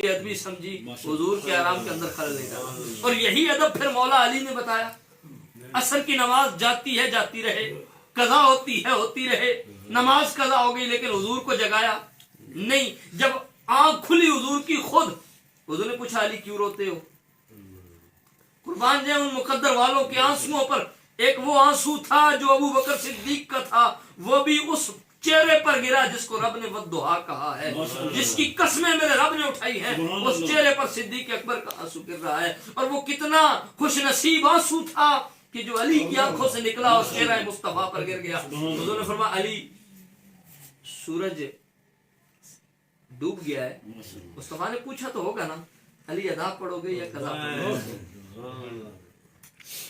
ادبی سمجھی حضور کے آرام کے اندر خلل نہیں ڈالا. اور یہی ادب پھر مولا علی نے بتایا. عصر کی نماز جاتی ہے جاتی رہے, قضا ہوتی ہے ہوتی رہے, نماز قضا ہو گئی لیکن حضور کو جگایا نہیں. جب آنکھ کھلی حضور کی خود, حضور نے پوچھا علی کیوں روتے ہو؟ قربان جائے ان مقدر والوں کے آنسوؤں پر. ایک وہ آنسو تھا جو ابو بکر صدیق کا تھا, وہ بھی اس چہرے پر گرا جس کو رب نے ودھا کہا ہے, جس کی قسمیں میرے رب نے اٹھائی ہیں, اس چہرے پر صدیق اکبر کا آنسو گر رہا ہے. اور وہ کتنا خوش نصیب آنسو تھا کہ جو علی کی آنکھوں سے نکلا اور چہرہ مصطفیٰ پر گر گیا. حضور نے فرمایا علی سورج ڈوب گیا ہے. مصطفیٰ نے پوچھا تو ہوگا نا علی ادا پڑھو گے یا قضا پڑھو گے؟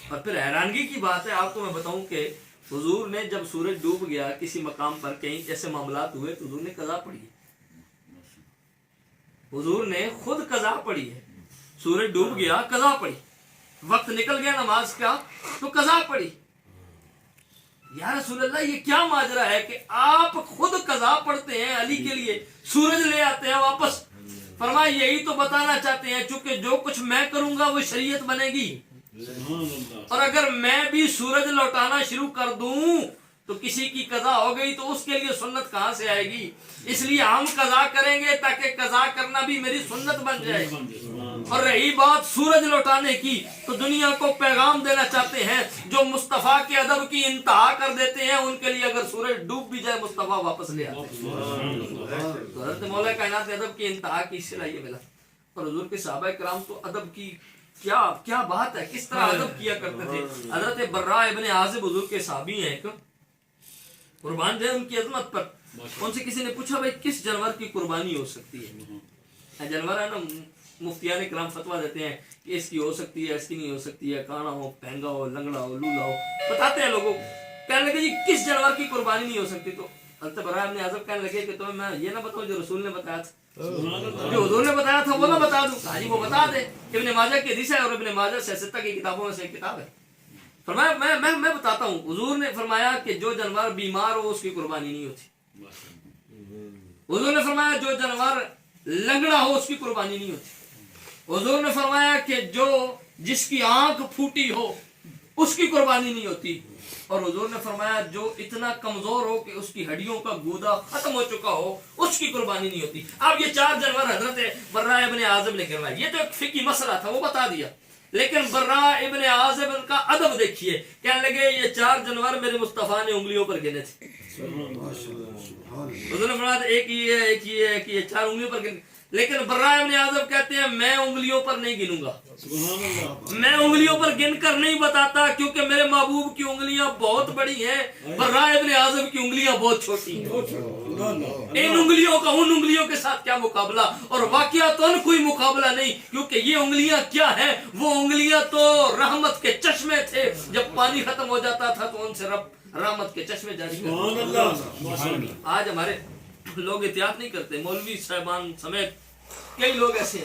اور پھر حیرانگی کی بات ہے, آپ کو میں بتاؤں کہ حضور نے جب سورج ڈوب گیا کسی مقام پر کہیں ایسے معاملات ہوئے تو حضور نے قضا پڑھی ہے. حضور نے خود قضا پڑھی ہے. سورج ڈوب گیا قضا پڑھی, وقت نکل گیا نماز کا تو قضا پڑھی. یا رسول اللہ یہ کیا ماجرا ہے کہ آپ خود قضا پڑھتے ہیں علی کے لیے, سورج لے آتے ہیں واپس. فرمایا یہی تو بتانا چاہتے ہیں چونکہ جو کچھ میں کروں گا وہ شریعت بنے گی, اور اگر میں بھی سورج لوٹانا شروع کر دوں تو کسی کی قضا ہو گئی تو اس کے لیے سنت کہاں سے آئے گی. اس لیے ہم قضا کریں گے تاکہ قضا کرنا بھی میری سنت بن جائے. اور رہی بات سورج لوٹانے کی تو دنیا کو پیغام دینا چاہتے ہیں جو مصطفیٰ کے ادب کی انتہا کر دیتے ہیں ان کے لیے اگر سورج ڈوب بھی جائے مصطفیٰ واپس لے آتے ہیں. تو حضرت مولا کائنات ادب کی انتہا کی صلہ یہ ملا. اور حضور کے صحابہ کرام تو ادب کی کیا بات ہے, کس طرح ادب کیا کرتے تھے. حضرت برا ابن عازب حضور کے صحابی ہیں ایک, قربان جائے ان کی عظمت پر. ان سے کسی نے پوچھا بھائی کس جانور کی قربانی ہو سکتی ہے؟ جانور ہے نا, مفتیان کرام فتویٰ دیتے ہیں کہ اس کی ہو سکتی ہے, اس کی نہیں ہو سکتی ہے, کانا ہو, پہنگا ہو, لنگڑا ہو, لولا ہو, بتاتے ہیں لوگوں. کہنے لگے جی کس جانور کی قربانی نہیں ہو سکتی؟ تو حضرت برا ابن عازب کہنے لگے کہ تمہیں میں یہ نہ بتاؤں جو رسول نے بتایا تھا, جو حضور نے بتایا تھا وہ نہ بتا دوں. کہا جی وہ بتا دے. ابن ماجہ کی حدیث ہے اور ابن ماجہ سیستہ کی کتابوں میں سے ایک کتاب ہے. فرمایا میں بتاتا ہوں. حضور نے فرمایا کہ جو جانور بیمار ہو اس کی قربانی نہیں ہوتی. حضور نے فرمایا جو جانور لنگڑا ہو اس کی قربانی نہیں ہوتی. حضور نے فرمایا کہ جس کی آنکھ پھوٹی ہو اس کی قربانی نہیں ہوتی. اور حضور نے فرمایا جو اتنا کمزور ہو کہ اس کی ہڈیوں کا گودا ختم ہو چکا ہو اس کی قربانی نہیں ہوتی. اب یہ 4 جانور حضرت برا ابن عازب نے کروایا. یہ تو ایک فقہی مسئلہ تھا وہ بتا دیا, لیکن برا ابن عازب کا ادب دیکھیے. کہنے لگے یہ 4 جانور میرے مصطفیٰ نے انگلیوں پر گنے تھے. حضور نے فرمایا ایک یہ ہے, ایک یہ ہے کہ یہ 4 انگلیوں پر گنے. لیکن برا ابن عازب کہتے ہیں میں انگلیوں پر نہیں گنوں گا, میں انگلیوں پر گن کر نہیں بتاتا کیونکہ میرے محبوب کی انگلیاں بہت بڑی ہیں, برا ابن عازب کی انگلیاں بہت چھوٹی ہیں. ان انگلیوں کا ان انگلیوں کے ساتھ کیا مقابلہ, اور واقعاتاً کوئی مقابلہ نہیں, کیونکہ یہ انگلیاں کیا ہیں, وہ انگلیاں تو رحمت کے چشمے تھے. جب پانی ختم ہو جاتا تھا تو ان سے رب رحمت کے چشمے جاری کرتے. آج ہمارے لوگ احتیاط نہیں کرتے, مولوی صاحبان سمیت کئی لوگ ایسے ہیں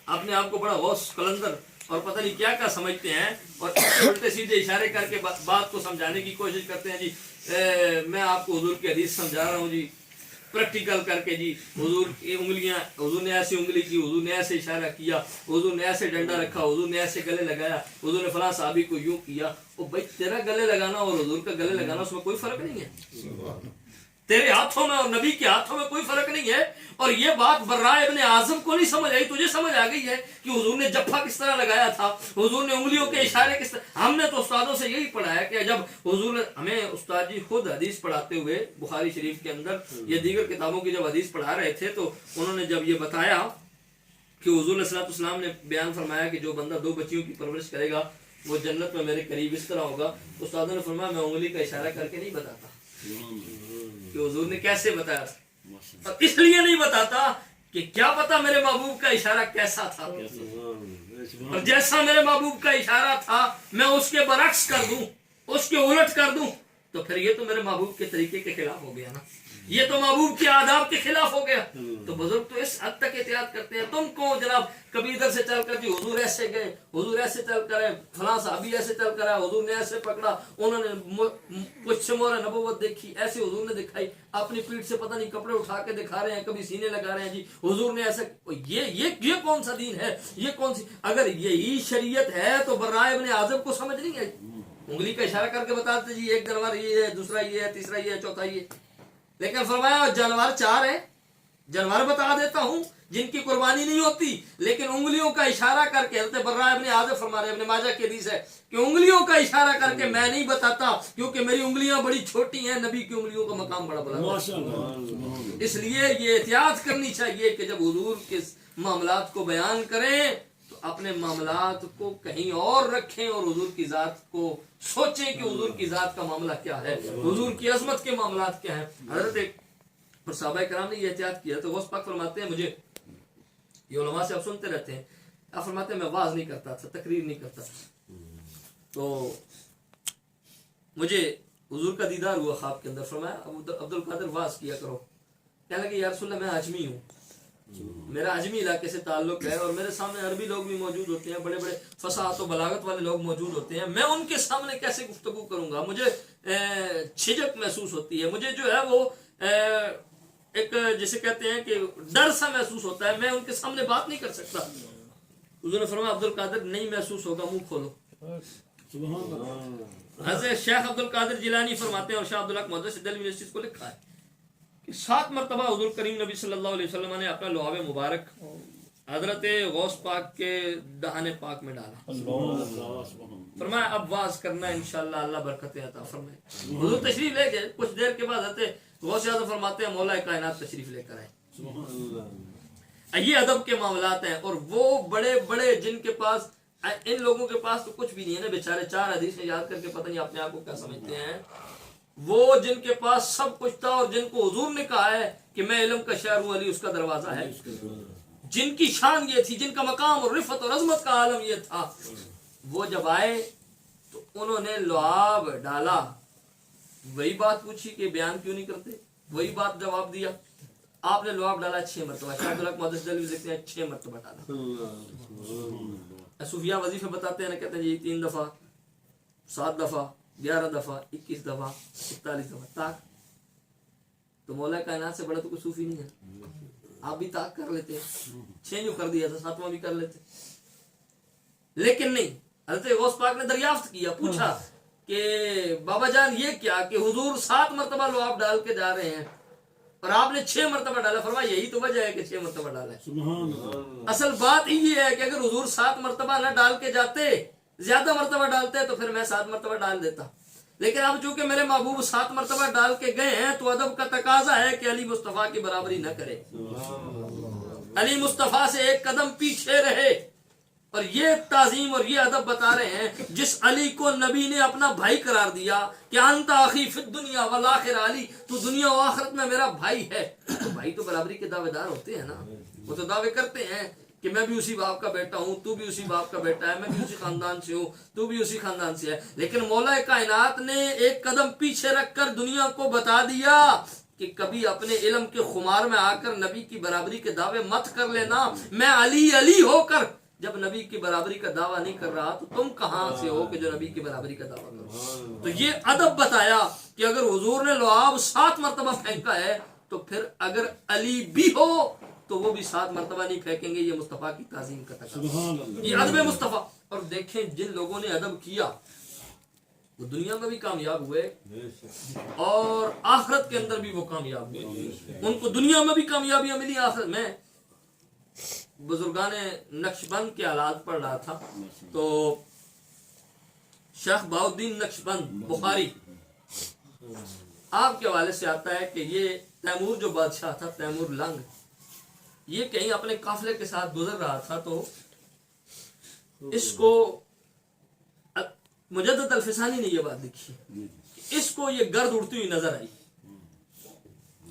اپنے آپ کو بڑا غوث قلندر اور پتہ نہیں کیا کیا سمجھتے ہیں, اور الٹے سیدھے اشارے کر کے بات کو سمجھانے کی کوشش کرتے ہیں. جی میں آپ کو حضور کی حدیث سمجھا رہا ہوں جی, پریکٹیکل کر کے. جی حضور کی انگلیاں, حضور نے ایسی انگلی کی, حضور نے ایسے اشارہ کیا, حضور نے ایسے ڈنڈا رکھا, حضور نے ایسے گلے لگایا, حضور نے فلاں صحابی کو یوں کیا. او بھائی تیرا گلے لگانا اور حضور کا گلے لگانا اس میں کوئی فرق نہیں ہے. تیرے ہاتھوں میں اور نبی کے ہاتھوں میں کوئی فرق نہیں ہے. اور یہ بات برا ابن عازب کو نہیں سمجھ آئی, تجھے سمجھ آ گئی ہے کہ حضور نے جفا کس طرح لگایا تھا, حضور نے انگلیوں کے اشارے کس طرح. ہم نے تو استادوں سے یہی پڑھا ہے کہ جب حضور نے ہمیں استاد جی خود حدیث پڑھاتے ہوئے بخاری شریف کے اندر یا دیگر کتابوں کی جب حدیث پڑھا رہے تھے تو انہوں نے جب یہ بتایا کہ حضور علیہ الصلوۃ والسلام نے بیان فرمایا کہ جو بندہ 2 بچیوں کی پرورش کرے گا وہ جنت میں میرے قریب اس طرح ہوگا. استادوں نے فرمایا میں انگلی کا اشارہ کر کے نہیں بتاتا کہ حضور نے کیسے بتایا تھا, اور اس لیے نہیں بتاتا کہ کیا پتا میرے محبوب کا اشارہ کیسا تھا, اور جیسا میرے محبوب کا اشارہ تھا میں اس کے برعکس کر دوں, اس کے الٹ کر دوں تو پھر یہ تو میرے محبوب کے طریقے کے خلاف ہو گیا نا، یہ تو محبوب کے آداب کے خلاف ہو گیا۔ تو بزرگ تو اس حد تک احتیاط کرتے ہیں، تم کو جناب کبھی ادھر سے چل کر جی حضور ایسے گئے، حضور ایسے چل کر فلاں صحابی ایسے چل کر آئے، حضور نے ایسے پکڑا، انہوں نے کچھ مور نبوت دیکھی، ایسے حضور نے دکھائی، اپنی پیٹھ سے پتہ نہیں کپڑے اٹھا کے دکھا رہے ہیں، کبھی سینے لگا رہے ہیں جی حضور نے ایسا، یہ کون سا دین ہے، یہ کون سی، اگر یہی شریعت ہے تو برائے ابن عازب کو سمجھ نہیں آئی، انگلی کا اشارہ کر کے بتاتے جی ایک جانور یہ ہے، دوسرا یہ ہے، تیسرا یہ ہے، چوتھا یہ، لیکن فرمایا جانور 4 ہیں، جانور بتا دیتا ہوں جن کی قربانی نہیں ہوتی، لیکن انگلیوں کا اشارہ کر کے، حضرت برا ابن عازب فرما رہے ہیں، ابن ماجہ کی حدیث ہے کہ انگلیوں کا اشارہ کر کے میں نہیں بتاتا کیونکہ میری انگلیاں بڑی چھوٹی ہیں، نبی کی انگلیوں کا مقام بڑا بڑا ہے، اس لیے یہ احتیاط کرنی چاہیے کہ جب حضور کے معاملات کو بیان کریں تو اپنے معاملات کو کہیں اور رکھیں اور حضور کی ذات کو سوچیں کہ حضور کی ذات کا معاملہ کیا ہے، حضور کی عظمت کے معاملات کیا ہیں۔ حضرت اور صحابہ کرام نے یہ احتیاط کیا، تو غوث پاک فرماتے ہیں مجھے یہ علماء سے آپ سنتے رہتے ہیں، آپ فرماتے ہیں میں واعظ نہیں کرتا تھا، تقریر نہیں کرتا تھا، تو مجھے حضور کا دیدار ہوا خواب کے اندر، فرمایا عبد القادر واعظ کیا کرو، کہنے لگے یا رسول اللہ میں عجمی ہوں، میرا عجمی علاقے سے تعلق ہے اور میرے سامنے عربی لوگ بھی موجود ہوتے ہیں، بڑے بڑے فصاحت و بلاغت والے لوگ موجود ہوتے ہیں، میں ان کے سامنے کیسے گفتگو کروں گا، مجھے جھجک محسوس ہوتی ہے، مجھے جو ہے وہ ایک جسے کہتے ہیں کہ ڈر سا محسوس ہوتا ہے، میں ان کے سامنے بات نہیں کر سکتا۔ حضور نے فرمایا عبد القادر نہیں محسوس ہوگا، منہ کھولو۔ حضرت شیخ عبد القادر جیلانی فرماتے ہیں اور شاہ عبدالحق محدث دہلوی نے اس چیز کو لکھا ہے کہ 7 مرتبہ حضور کریم نبی صلی اللہ علیہ وسلم نے اپنا لعاب مبارک حضرت غوث پاک کے دہانے پاک میں ڈالا، فرمایا اب واز کرنا انشاءاللہ اللہ برکتیں عطا فرمائے۔ حضور تشریف لے گئے، کچھ دیر کے بعد حضرت غوث اعظم فرماتے ہیں مولا کائنات تشریف لے کر آئے۔ یہ ادب کے معاملات ہیں، اور وہ بڑے بڑے جن کے پاس، ان لوگوں کے پاس تو کچھ بھی نہیں ہے نا بیچارے، 4 حدیثیں یاد کر کے پتہ نہیں اپنے آپ کو کیا سمجھتے ہیں، وہ جن کے پاس سب کچھ تھا اور جن کو حضور نے کہا ہے کہ میں علم کا شہر ہوں، علی اس کا دروازہ ہے، جن کی شان یہ تھی، جن کا مقام اور رفعت اور عظمت کا عالم یہ تھا، وہ جب آئے تو انہوں نے لعاب ڈالا، وہی بات پوچھی کہ بیان کیوں نہیں کرتے، وہی بات جواب دیا، آپ نے لعاب ڈالا 6 مرتبہ، شاہ عبدالحق محدث دہلوی لکھتے ہیں 6 مرتبہ ڈالا۔ صوفیاء وظیفے بتاتے ہیں نا، کہتے ہیں جی 3 دفعہ، 7 دفعہ، 11 دفعہ، 21 دفعہ، 41 دفعہ تاک، تو مولا کائنات سے بڑا تو کوئی صوفی نہیں ہے، آپ بھی تاک کر لیتے ہیں، 6 جو کر دیا تھا 7واں بھی کر لیتے، لیکن نہیں، حضرت غوث پاک نے دریافت کیا، پوچھا کہ بابا جان یہ کیا کہ حضور 7 مرتبہ لعاب ڈال کے جا رہے ہیں اور آپ نے 6 مرتبہ ڈالا، فرمایا یہی تو وجہ ہے کہ 6 مرتبہ ڈالا ہے، اصل بات یہ ہے کہ اگر حضور 7 مرتبہ نہ ڈال کے جاتے، زیادہ مرتبہ ڈالتے تو پھر میں 7 مرتبہ ڈال دیتا، لیکن اب چونکہ میرے محبوب 7 مرتبہ ڈال کے گئے ہیں تو ادب کا تقاضا ہے کہ علی مصطفیٰ کی برابری نہ کرے، علی مصطفیٰ سے ایک قدم پیچھے رہے، اور یہ تعظیم اور یہ ادب بتا رہے ہیں جس علی کو نبی نے اپنا بھائی قرار دیا کہ انت اخی فی الدنیا والآخرہ، علی تو دنیا و آخرت میں میرا بھائی ہے، تو بھائی تو برابری کے دعوے دار ہوتے ہیں نا، وہ تو دعوے کرتے ہیں کہ میں بھی اسی باپ کا بیٹا ہوں، تو بھی اسی باپ کا بیٹا ہے، میں بھی اسی خاندان سے ہوں، تو بھی اسی خاندان سے ہے، لیکن مولا کائنات نے ایک قدم پیچھے رکھ کر دنیا کو بتا دیا کہ کبھی اپنے علم کے خمار میں آ کر نبی کی برابری کے دعوے مت کر لینا، میں علی علی ہو کر جب نبی کی برابری کا دعویٰ نہیں کر رہا تو تم کہاں سے ہو کہ جو نبی کی برابری کا دعویٰ کرو۔ تو یہ ادب بتایا کہ اگر حضور نے لعاب 7 مرتبہ پھینکا ہے تو پھر اگر علی بھی ہو تو وہ بھی 7 مرتبہ نہیں پھینکیں گے، یہ مصطفیٰ کی تعظیم کا تقاضا، یہ ادب مصطفیٰ۔ اور دیکھیں جن لوگوں نے ادب کیا وہ دنیا میں بھی کامیاب ہوئے اور آخرت کے اندر بھی وہ کامیاب ہوئے، ان کو دنیا میں بھی کامیابیاں ملی، آخرت میں۔ بزرگان نقشبند کے حالات پڑھ رہا تھا تو شیخ بہاؤالدین نقشبند بخاری، آپ کے حوالے سے آتا ہے کہ یہ تیمور جو بادشاہ تھا، تیمور لنگ، یہ کہیں اپنے قافلے کے ساتھ گزر رہا تھا تو اس کو مجدد الفسانی نے یہ بات لکھی، اس کو یہ گرد اڑتی ہوئی نظر آئی،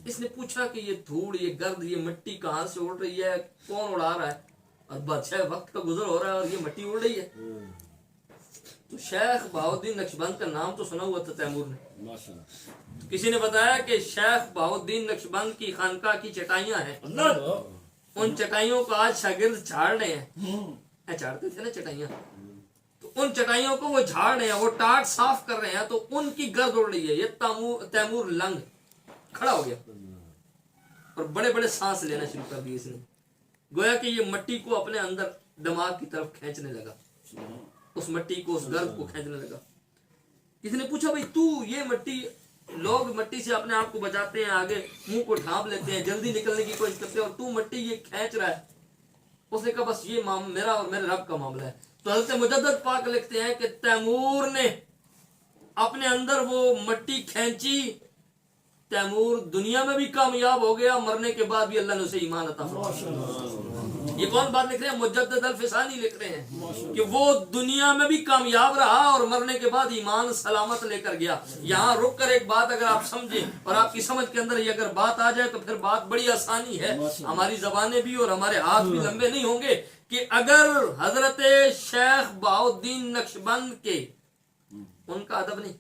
اس نے پوچھا کہ یہ دھوڑ، یہ گرد، یہ مٹی کہاں سے اڑ رہی ہے، کون اڑا رہا ہے، اور بادشاہ وقت کا گزر ہو رہا ہے اور یہ مٹی اڑ رہی ہے۔ تو شیخ بہاؤالدین نقشبند کا نام تو سنا ہوا تھا تیمور نے. تو کسی نے بتایا کہ شیخ بہاؤالدین نقشبند کی خانقاہ کی چٹائیاں ہیں, ان چٹائیوں کو آج شاگرد جھاڑ رہے ہیں. جھاڑتے تھے نا چٹائیاں, تو ان چٹائیوں کو وہ جھاڑ رہے ہیں, وہ ٹاٹ صاف کر رہے ہیں, تو ان کی گرد اڑ رہی ہے. یہ تیمور لنگ کھڑا ہو گیا اور بڑے بڑے سانس لینا شروع کر دیے اس نے. گویا کہ یہ مٹی کو اپنے اندر دماغ کی طرف کھینچنے لگا, اس مٹی کو, اس گرد کو کھینچنے لگا. کسی نے پوچھا بھائی تو یہ مٹی, لوگ مٹی سے اپنے آپ کو بچاتے ہیں, آگے منہ کو ڈھانپ لیتے ہیں, جلدی نکلنے کی کوشش کرتے ہیں, اور تو مٹی یہ کھینچ رہا ہے. اس نے کہا بس یہ میرا اور میرے رب کا معاملہ ہے. تو حضرت مجدد پاک لکھتے ہیں کہ تیمور نے اپنے اندر وہ مٹی کھینچی, تیمور دنیا میں بھی کامیاب ہو گیا, مرنے کے بعد بھی اللہ نے اسے ایمان عطا فرمایا. یہ کون بات لکھ رہے ہیں؟ مجدد الفسانی لکھ رہے ہیں کہ وہ دنیا میں بھی کامیاب رہا اور مرنے کے بعد ایمان سلامت لے کر گیا. یہاں رک کر ایک بات اگر آپ سمجھیں اور آپ کی سمجھ کے اندر یہ اگر بات آ جائے تو پھر بات بڑی آسانی ہے. ہماری زبانیں بھی اور ہمارے ہاتھ بھی لمبے نہیں ہوں گے کہ اگر حضرت شیخ بہاؤالدین نقشبند کے, ان کا ادب نہیں,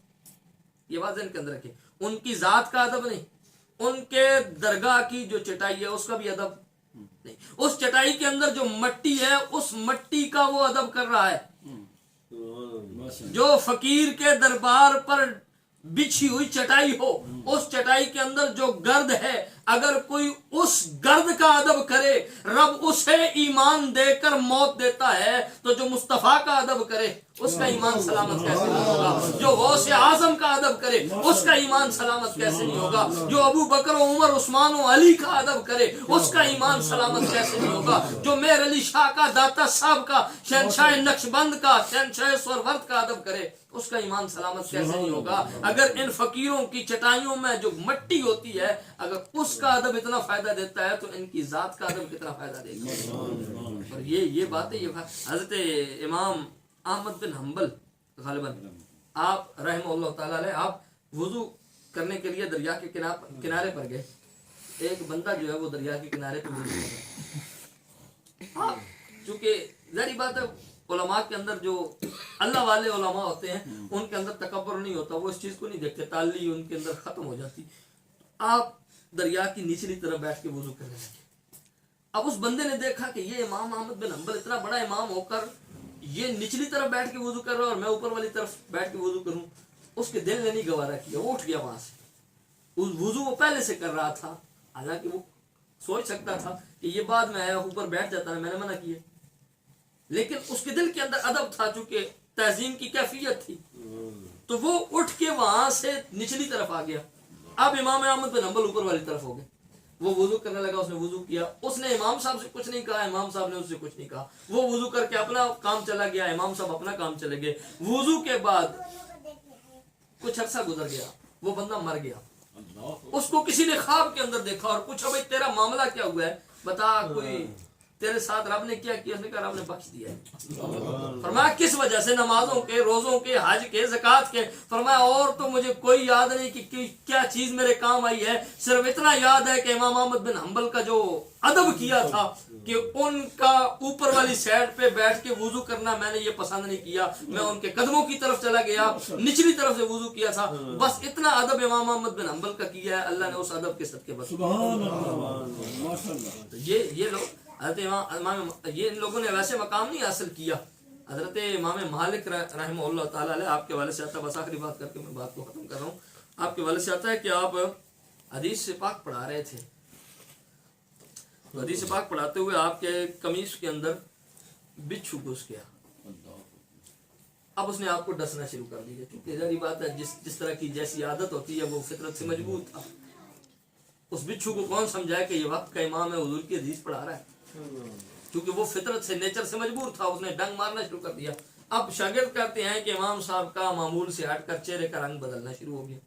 یہ بات ذہن کے اندر رکھیں, ان کی ذات کا ادب نہیں, ان کے درگاہ کی جو چٹائی ہے اس کا بھی ادب نہیں, اس چٹائی کے اندر جو مٹی ہے اس مٹی کا وہ ادب کر رہا ہے. جو فقیر کے دربار پر بچھی ہوئی چٹائی ہو, اس چٹائی کے اندر جو گرد ہے, اگر کوئی اس گرد کا ادب کرے, رب اسے ایمان دے کر موت دیتا ہے, تو جو مصطفیٰ کا ادب کرے اس کا ایمان سلامت کیسے نہیں ہوگا؟ جو غوث اعظم کا ادب کرے اس کا ایمان سلامت کیسے نہیں ہوگا؟ جو ابو بکر و عمر عثمان و علی کا ادب کرے اس کا ایمان سلامت کیسے نہیں ہوگا؟ جو میر علی شاہ کا, داتا صاحب کا, شہنشاہ نقشبند کا, شہنشاہ سورورد کا ادب کرے اس کا ایمان سلامت کیسے نہیں ہوگا؟ اگر ان فقیروں کی چٹائیوں میں جو مٹی ہوتی ہے اگر اس کا ادب اتنا فائدہ دیتا ہے تو ان کی ذات کا ادب کتنا فائدہ دے گا؟ اور یہ باتیں, یہ حضرت امام احمد بن حنبل غالباً آپ رحمہ اللہ تعالیٰ علیہ, آپ وضو کرنے کے لیے دریا کے کنارے پر گئے. ایک بندہ جو ہے وہ دریا کے کنارے پہ وضو کر رہا ہے. چونکہ ظاہری بات ہے علماء کے اندر جو اللہ والے علماء ہوتے ہیں ان کے اندر تکبر نہیں ہوتا, وہ اس چیز کو نہیں دیکھتے, تعلی ان کے اندر ختم ہو جاتی. آپ دریا کی نچلی طرف بیٹھ کے وضو کرنے لگے. اب اس بندے نے دیکھا کہ یہ امام احمد بن حنبل اتنا بڑا امام ہو کر یہ نچلی طرف بیٹھ کے وضو کر رہا اور میں اوپر والی طرف بیٹھ کے وضو کروں. اس کے دل نے نہیں گوارا کیا, وہ اٹھ گیا وہاں سے. اس وضو وہ پہلے سے کر رہا تھا, حالانکہ وہ سوچ سکتا تھا کہ یہ بعد میں آیا اوپر بیٹھ جاتا ہے, میں نے منع کیا, لیکن اس کے دل کے اندر ادب تھا, چونکہ تعظیم کی کیفیت تھی, تو وہ اٹھ کے وہاں سے نچلی طرف آ گیا. اب امام احمد بن حنبل اوپر والی طرف ہو گئے. وہ وضو کرنے لگا, اس نے وضو کیا, اس نے امام صاحب سے کچھ نہیں کہا, امام صاحب نے اس سے کچھ نہیں کہا. وہ وضو کر کے اپنا کام چلا گیا, امام صاحب اپنا کام چلے گئے. وضو کے بعد کچھ عرصہ گزر گیا, وہ بندہ مر گیا. اس کو کسی نے خواب کے اندر دیکھا اور پوچھا بھائی تیرا معاملہ کیا ہوا ہے, بتا کوئی تیرے ساتھ رب نے کیا کیا؟ اس نے کہا رب نے بخش دیا ہے. فرمایا کس وجہ سے؟ نمازوں کے, روزوں کے, حج کے, زکات کے. فرمایا اور تو مجھے کوئی یاد نہیں کہ کیا چیز میرے کام آئی ہے, صرف اتنا یاد ہے کہ امام احمد بن حنبل کا جو ادب کیا تھا کہ ان کا اوپر والی سائڈ پہ بیٹھ کے وضو کرنا میں نے یہ پسند نہیں کیا, میں ان کے قدموں کی طرف چلا گیا, نچلی طرف سے وضو کیا تھا. بس اتنا ادب امام احمد بن حنبل کا کیا ہے, اللہ نے اس ادب کے صدقے بخشا. یہ لوگ حضرت امام, یہ ان لوگوں نے ویسے مقام نہیں حاصل کیا. حضرت امام مالک رحمہ اللہ تعالیٰ علیہ, آپ کے والد سے آتا ہے, بس آخری بات کر کے میں بات کو ختم کر رہا ہوں. آپ کے والد سے آتا ہے کہ آپ حدیث پاک پڑھا رہے تھے, حدیث پاک پڑھاتے ہوئے آپ کے قمیص کے اندر بچھو گھس گیا. اب اس نے آپ کو ڈسنا شروع کر دیا, کیونکہ ظاہری بات ہے جس طرح کی جیسی عادت ہوتی ہے وہ فطرت سے مجبور تھا. اس بچھو کو کون سمجھائے کہ یہ وقت کا امام ہے, حضور کی حدیث پڑھا رہا ہے, کیونکہ وہ فطرت سے, نیچر سے مجبور تھا. اس نے ڈنگ مارنا شروع کر دیا. اب شاگرد کہتے ہیں کہ امام صاحب کا معمول سے ہٹ کر چہرے کا رنگ بدلنا شروع ہو گیا,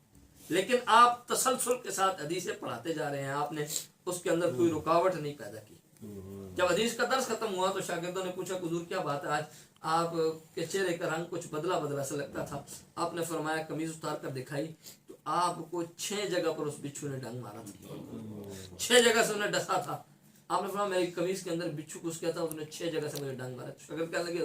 لیکن آپ تسلسل کے ساتھ حدیثیں پڑھاتے جا رہے ہیں, آپ نے اس کے اندر کوئی رکاوٹ نہیں پیدا کی. جب حدیث کا درس ختم ہوا تو شاگردوں نے پوچھا حضور کیا بات ہے, آج آپ کے چہرے کا رنگ کچھ بدلا سا لگتا تھا. آپ نے فرمایا قمیض اتار کر دکھائی تو آپ کو 6 جگہ پر اس بچھو نے ڈنگ مارا تھا, 6 جگہ سے انہیں ڈسا تھا. آپ نے فرمایا میری قمیض کے اندر بچھو گھس گیا تھا, اس نے 6 جگہ سے مجھے ڈنگ مارا. شاگرد کہنے لگے